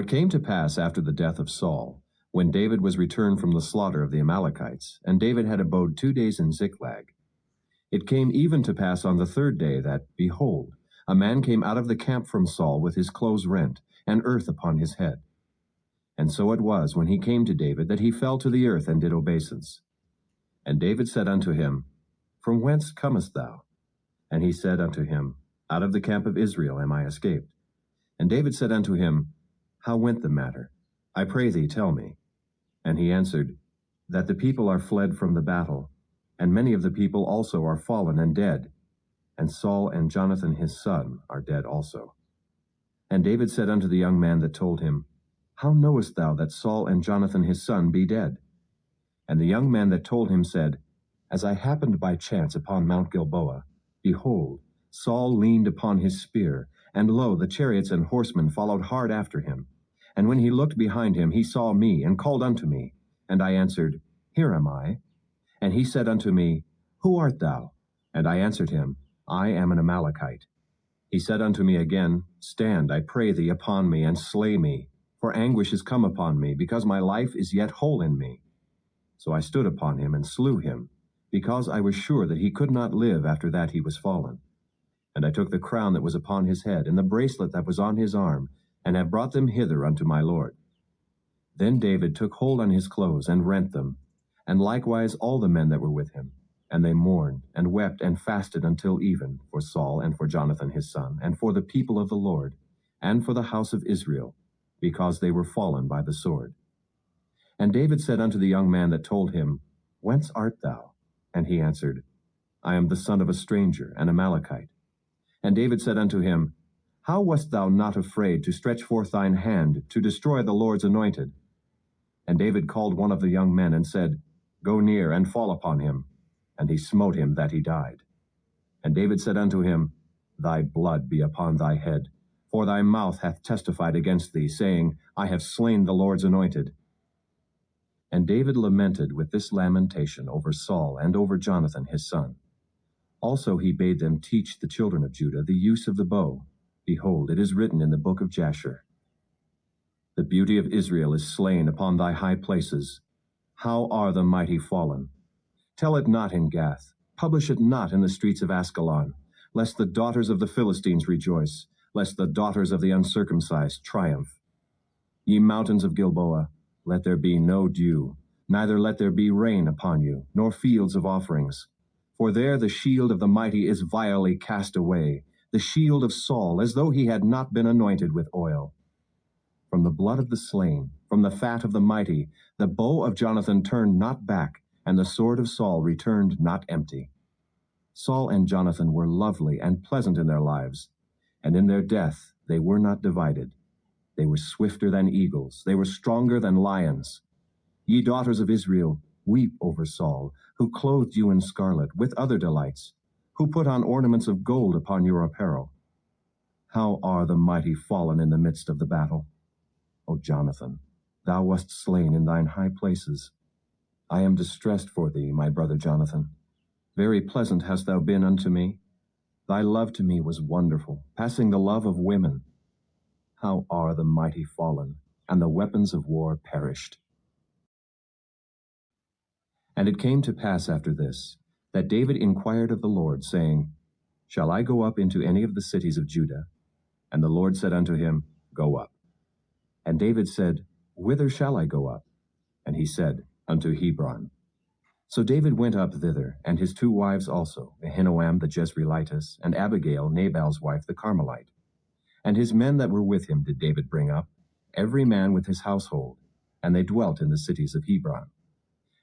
came to pass after the death of Saul, when David was returned from the slaughter of the Amalekites, and David had abode 2 days in Ziklag. It came even to pass on the 3rd day that, behold, a man came out of the camp from Saul with his clothes rent, and earth upon his head. And so it was, when he came to David, that he fell to the earth and did obeisance. And David said unto him, From whence comest thou? And he said unto him, Out of the camp of Israel am I escaped. And David said unto him, How went the matter? I pray thee, tell me. And he answered, That the people are fled from the battle, and many of the people also are fallen and dead, and Saul and Jonathan his son are dead also. And David said unto the young man that told him, How knowest thou that Saul and Jonathan his son be dead? And the young man that told him said, As I happened by chance upon Mount Gilboa, behold, Saul leaned upon his spear, and lo, the chariots and horsemen followed hard after him. And when he looked behind him, he saw me, and called unto me. And I answered, Here am I. And he said unto me, Who art thou? And I answered him, I am an Amalekite. He said unto me again, Stand, I pray thee, upon me, and slay me, for anguish is come upon me, because my life is yet whole in me. So I stood upon him, and slew him, because I was sure that he could not live after that he was fallen. And I took the crown that was upon his head, and the bracelet that was on his arm, and have brought them hither unto my lord. Then David took hold on his clothes, and rent them, and likewise all the men that were with him. And they mourned, and wept, and fasted until even, for Saul, and for Jonathan his son, and for the people of the Lord, and for the house of Israel, because they were fallen by the sword. And David said unto the young man that told him, Whence art thou? And he answered, I am the son of a stranger, an Amalekite. And David said unto him, How wast thou not afraid to stretch forth thine hand to destroy the Lord's anointed? And David called one of the young men, and said, Go near, and fall upon him. And he smote him that he died. And David said unto him, Thy blood be upon thy head, for thy mouth hath testified against thee, saying, I have slain the Lord's anointed. And David lamented with this lamentation over Saul and over Jonathan his son. Also he bade them teach the children of Judah the use of the bow. Behold, it is written in the book of Jasher, The beauty of Israel is slain upon thy high places. How are the mighty fallen? Tell it not in Gath, publish it not in the streets of Askelon, lest the daughters of the Philistines rejoice, lest the daughters of the uncircumcised triumph. Ye mountains of Gilboa, let there be no dew, neither let there be rain upon you, nor fields of offerings. For there the shield of the mighty is vilely cast away, the shield of Saul, as though he had not been anointed with oil. From the blood of the slain, from the fat of the mighty, the bow of Jonathan turned not back, and the sword of Saul returned not empty. Saul and Jonathan were lovely and pleasant in their lives, and in their death they were not divided. They were swifter than eagles, they were stronger than lions. Ye daughters of Israel, weep over Saul, who clothed you in scarlet, with other delights, who put on ornaments of gold upon your apparel. How are the mighty fallen in the midst of the battle? O Jonathan, thou wast slain in thine high places. I am distressed for thee, my brother Jonathan. Very pleasant hast thou been unto me. Thy love to me was wonderful, passing the love of women. How are the mighty fallen, and the weapons of war perished? And it came to pass after this, that David inquired of the Lord, saying, Shall I go up into any of the cities of Judah? And the Lord said unto him, Go up. And David said, Whither shall I go up? And he said, Unto Hebron. So David went up thither, and his 2 wives also, Ahinoam the Jezreelitess, and Abigail, Nabal's wife, the Carmelite. And his men that were with him did David bring up, every man with his household, and they dwelt in the cities of Hebron.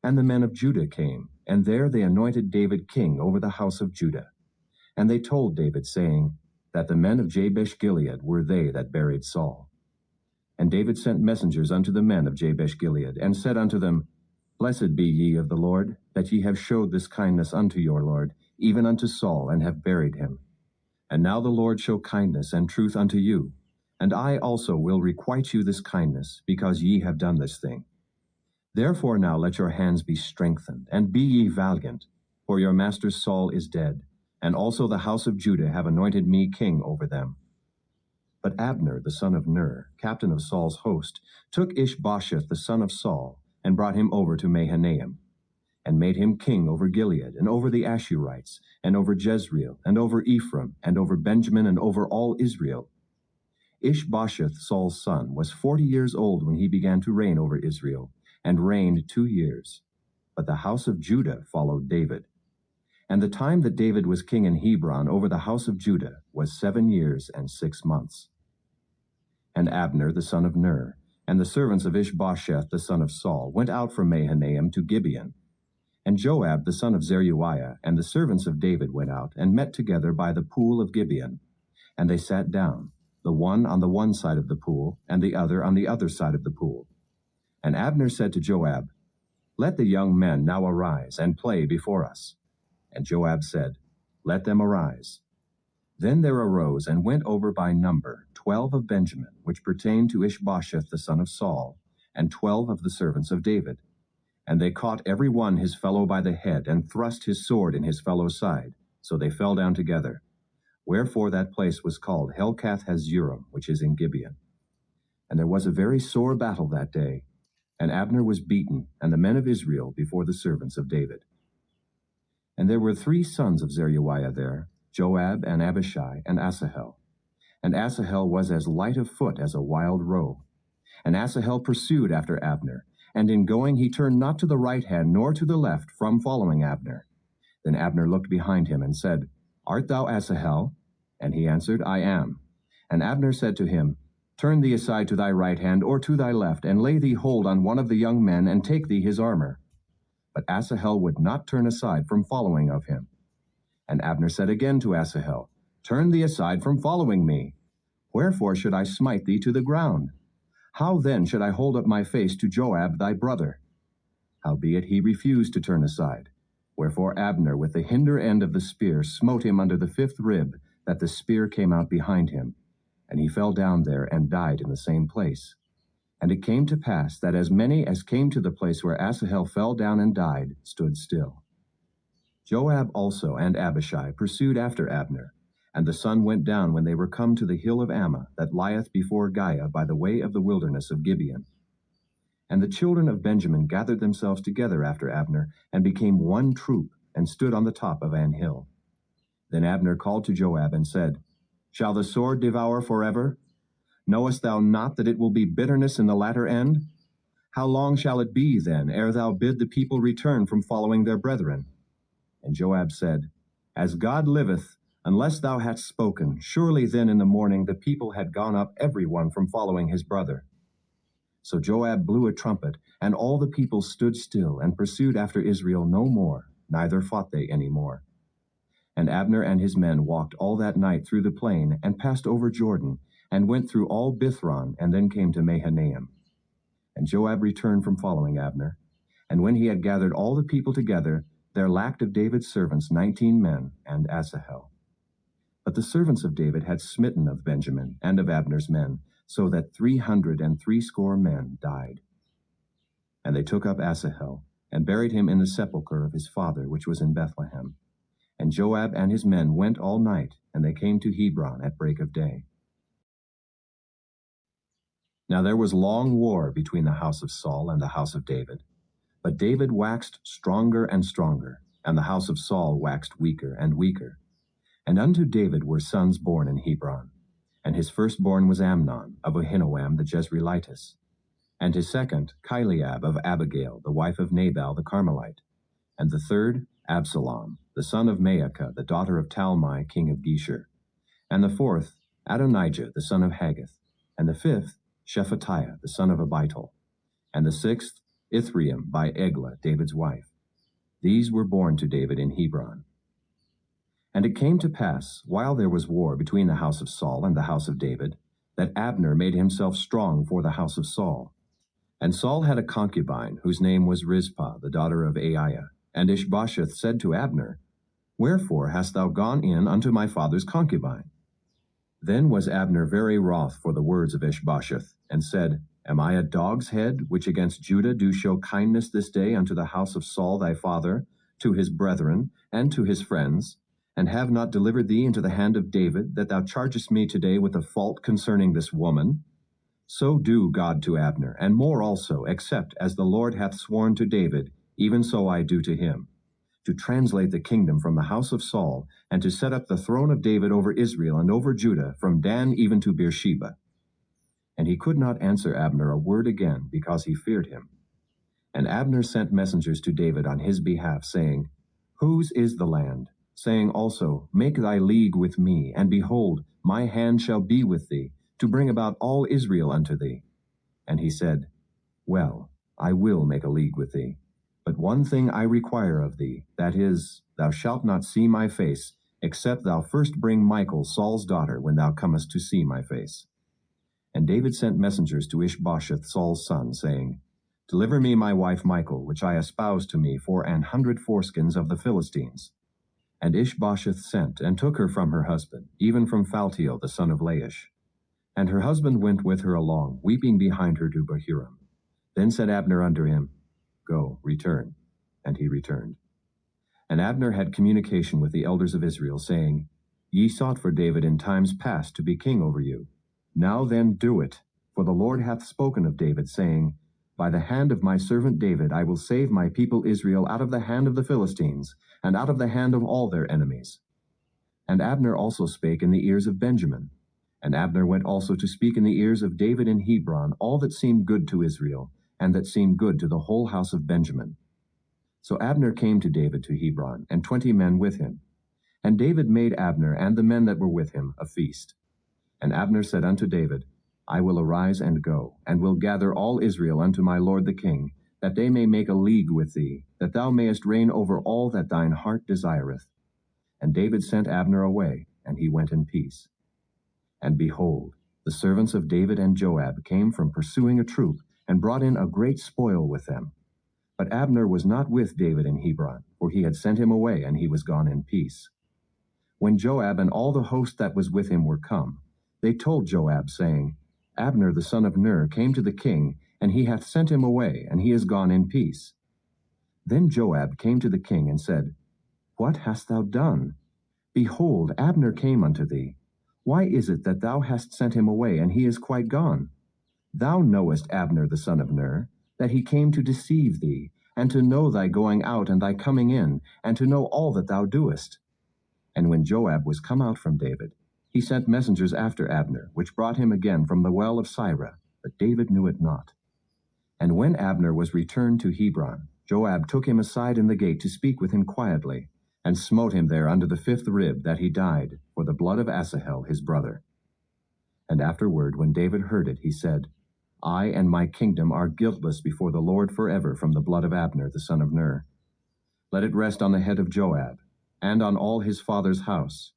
And the men of Judah came, and there they anointed David king over the house of Judah. And they told David, saying, That the men of Jabesh-Gilead were they that buried Saul. And David sent messengers unto the men of Jabesh-Gilead, and said unto them, Blessed be ye of the Lord, that ye have showed this kindness unto your Lord, even unto Saul, and have buried him. And now the Lord show kindness and truth unto you, and I also will requite you this kindness, because ye have done this thing. Therefore now let your hands be strengthened, and be ye valiant, for your master Saul is dead, and also the house of Judah have anointed me king over them. But Abner the son of Ner, captain of Saul's host, took Ishbosheth the son of Saul, and brought him over to Mahanaim, and made him king over Gilead, and over the Ashurites, and over Jezreel, and over Ephraim, and over Benjamin, and over all Israel. Ishbosheth, Saul's son, was 40 years old when he began to reign over Israel, and reigned 2 years. But the house of Judah followed David. And the time that David was king in Hebron over the house of Judah was 7 years and 6 months. And Abner the son of Ner, and the servants of Ishbosheth the son of Saul, went out from Mahanaim to Gibeon. And Joab the son of Zeruiah and the servants of David went out, and met together by the pool of Gibeon. And they sat down, the one on the one side of the pool, and the other on the other side of the pool. And Abner said to Joab, "Let the young men now arise, and play before us." And Joab said, "Let them arise." Then there arose and went over by number 12 of Benjamin, which pertained to Ishbosheth the son of Saul, and 12 of the servants of David. And they caught every one his fellow by the head, and thrust his sword in his fellow's side. So they fell down together. Wherefore that place was called Helkath Hazurim, which is in Gibeon. And there was a very sore battle that day. And Abner was beaten, and the men of Israel before the servants of David. And there were 3 sons of Zeruiah there, Joab, and Abishai, and Asahel. And Asahel was as light of foot as a wild roe. And Asahel pursued after Abner, and in going he turned not to the right hand nor to the left from following Abner. Then Abner looked behind him and said, "Art thou Asahel?" And he answered, "I am." And Abner said to him, "Turn thee aside to thy right hand or to thy left, and lay thee hold on one of the young men, and take thee his armor." But Asahel would not turn aside from following of him. And Abner said again to Asahel, "Turn thee aside from following me. Wherefore should I smite thee to the ground? How then should I hold up my face to Joab thy brother?" Howbeit he refused to turn aside. Wherefore Abner with the hinder end of the spear smote him under the 5th rib, that the spear came out behind him. And he fell down there and died in the same place. And it came to pass that as many as came to the place where Asahel fell down and died stood still. Joab also and Abishai pursued after Abner, and the sun went down when they were come to the hill of Ammah, that lieth before Giah by the way of the wilderness of Gibeon. And the children of Benjamin gathered themselves together after Abner, and became one troop, and stood on the top of an hill. Then Abner called to Joab and said, "Shall the sword devour forever? Knowest thou not that it will be bitterness in the latter end? How long shall it be then, ere thou bid the people return from following their brethren?" And Joab said, "As God liveth, unless thou hadst spoken, surely then in the morning the people had gone up every one from following his brother." So Joab blew a trumpet, and all the people stood still, and pursued after Israel no more, neither fought they any more. And Abner and his men walked all that night through the plain, and passed over Jordan, and went through all Bithron, and then came to Mahanaim. And Joab returned from following Abner. And when he had gathered all the people together, there lacked of David's servants 19 men, and Asahel. But the servants of David had smitten of Benjamin and of Abner's men, so that 360 men died. And they took up Asahel, and buried him in the sepulchre of his father, which was in Bethlehem. And Joab and his men went all night, and they came to Hebron at break of day. Now there was long war between the house of Saul and the house of David. But David waxed stronger and stronger, and the house of Saul waxed weaker and weaker. And unto David were sons born in Hebron. And his firstborn was Amnon, of Ahinoam the Jezreelitess. And his second, Chileab of Abigail, the wife of Nabal the Carmelite. And the third, Absalom, the son of Maacah, the daughter of Talmai, king of Geshur. And the fourth, Adonijah, the son of Haggith. And the fifth, Shephatiah, the son of Abital. And the sixth, Ithream by Eglah, David's wife. These were born to David in Hebron. And it came to pass, while there was war between the house of Saul and the house of David, that Abner made himself strong for the house of Saul. And Saul had a concubine, whose name was Rizpah, the daughter of Aiah. And Ishbosheth said to Abner, "Wherefore hast thou gone in unto my father's concubine?" Then was Abner very wroth for the words of Ishbosheth, and said, "Am I a dog's head, which against Judah do show kindness this day unto the house of Saul thy father, to his brethren, and to his friends? And have not delivered thee into the hand of David, that thou chargest me today with a fault concerning this woman? So do God to Abner, and more also, except as the Lord hath sworn to David, even so I do to him, to translate the kingdom from the house of Saul, and to set up the throne of David over Israel and over Judah, from Dan even to Beersheba. And he could not answer Abner a word again, because he feared him. And Abner sent messengers to David on his behalf, saying, Whose is the land? Saying also, Make thy league with me, and behold, my hand shall be with thee, to bring about all Israel unto thee. And he said, Well, I will make a league with thee. But one thing I require of thee, that is, thou shalt not see my face, except thou first bring Michal, Saul's daughter, when thou comest to see my face. And David sent messengers to Ishbosheth, Saul's son, saying, Deliver me my wife Michal, which I espoused to me, for 100 foreskins of the Philistines. And Ishbosheth sent, and took her from her husband, even from Phaltiel the son of Laish. And her husband went with her along, weeping behind her to Bahurim. Then said Abner unto him, Go, return. And he returned. And Abner had communication with the elders of Israel, saying, Ye sought for David in times past to be king over you. Now then do it, for the Lord hath spoken of David, saying, By the hand of my servant David I will save my people Israel out of the hand of the Philistines, and out of the hand of all their enemies. And Abner also spake in the ears of Benjamin. And Abner went also to speak in the ears of David in Hebron all that seemed good to Israel, and that seemed good to the whole house of Benjamin. So Abner came to David to Hebron, and 20 men with him. And David made Abner and the men that were with him a feast. And Abner said unto David, I will arise and go, and will gather all Israel unto my lord the king, that they may make a league with thee, that thou mayest reign over all that thine heart desireth. And David sent Abner away, and he went in peace. And behold, the servants of David and Joab came from pursuing a troop, and brought in a great spoil with them. But Abner was not with David in Hebron, for he had sent him away, and he was gone in peace. When Joab and all the host that was with him were come, they told Joab, saying, Abner the son of Ner came to the king, and he hath sent him away, and he is gone in peace. Then Joab came to the king and said, What hast thou done? Behold, Abner came unto thee. Why is it that thou hast sent him away, and he is quite gone? Thou knowest Abner the son of Ner, that he came to deceive thee, and to know thy going out and thy coming in, and to know all that thou doest. And when Joab was come out from David, he sent messengers after Abner, which brought him again from the well of Sirah, but David knew it not. And when Abner was returned to Hebron, Joab took him aside in the gate to speak with him quietly, and smote him there under the 5th rib, that he died, for the blood of Asahel his brother. And afterward, when David heard it, he said, I and my kingdom are guiltless before the Lord forever from the blood of Abner the son of Ner. Let it rest on the head of Joab, and on all his father's house.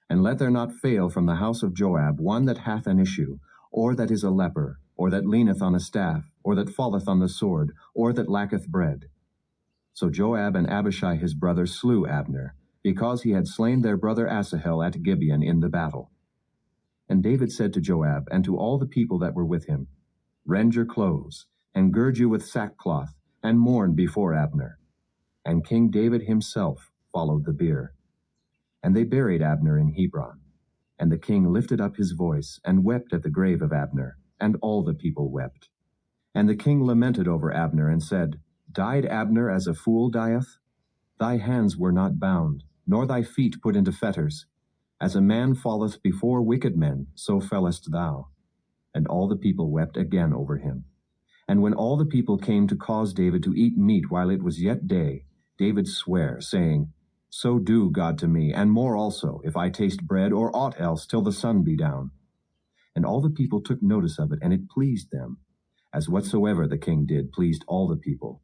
And let there not fail from the house of Joab one that hath an issue, or that is a leper, or that leaneth on a staff, or that falleth on the sword, or that lacketh bread. So Joab and Abishai his brother slew Abner, because he had slain their brother Asahel at Gibeon in the battle. And David said to Joab and to all the people that were with him, Rend your clothes, and gird you with sackcloth, and mourn before Abner. And King David himself followed the bier. And they buried Abner in Hebron. And the king lifted up his voice, and wept at the grave of Abner, and all the people wept. And the king lamented over Abner, and said, Died Abner as a fool dieth? Thy hands were not bound, nor thy feet put into fetters. As a man falleth before wicked men, so fellest thou. And all the people wept again over him. And when all the people came to cause David to eat meat while it was yet day, David sware, saying, So do God to me, and more also, if I taste bread or aught else till the sun be down. And all the people took notice of it, and it pleased them, as whatsoever the king did pleased all the people.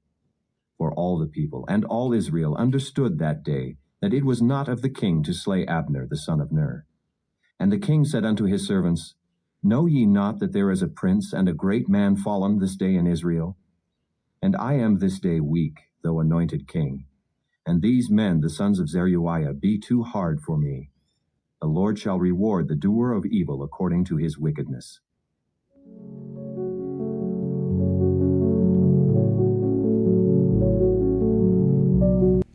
For all the people and all Israel understood that day that it was not of the king to slay Abner the son of Ner. And the king said unto his servants, Know ye not that there is a prince and a great man fallen this day in Israel? And I am this day weak, though anointed king. And these men, the sons of Zeruiah, be too hard for me. The Lord shall reward the doer of evil according to his wickedness.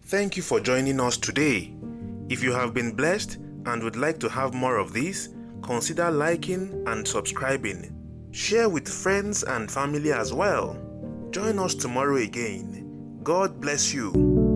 Thank you for joining us today. If you have been blessed and would like to have more of this, consider liking and subscribing. Share with friends and family as well. Join us tomorrow again. God bless you.